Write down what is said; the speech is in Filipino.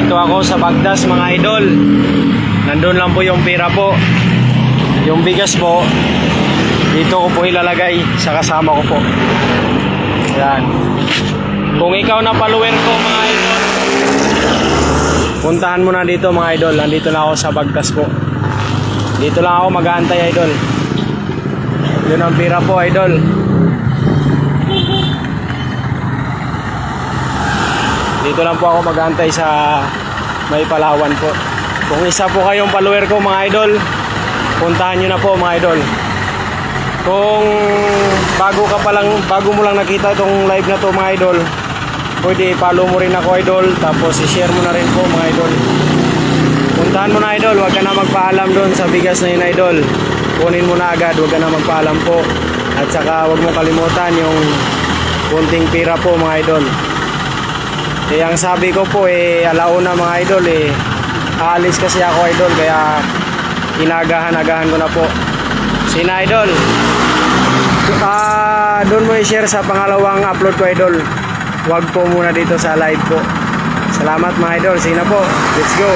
Dito ako sa Bagdas mga idol. Nandun lang po yung pera po. Yung bigas po, dito ko po ilalagay sa kasama ko po. Yan. Kung ikaw na follower ko mga idol, puntahan mo na dito mga idol. Nandito na ako sa Bagdas po. Dito lang ako mag-aantay idol. Yun ang pera po idol. Dito lang po ako mag-aantay sa May Palawan po. Kung isa po kayong follower ko mga idol, puntahan nyo na po mga idol. Kung bago mo lang nakita itong live na to mga idol, pwede i-follow mo rin ako idol, tapos i-share mo na rin po mga idol. Puntahan mo na idol, huwag ka na magpaalam doon sa bigas na yun idol. Kunin mo na agad, huwag ka na magpaalam po. At saka huwag mo kalimutan yung kunting pira po mga idol. Ang sabi ko po alauna mga idol aalis kasi ako idol, kaya inagahan-agahan ko na po. Sina idol, doon mo i-share sa pangalawang upload ko idol. Huwag po muna dito sa live po. Salamat mga idol. Sina po, let's go.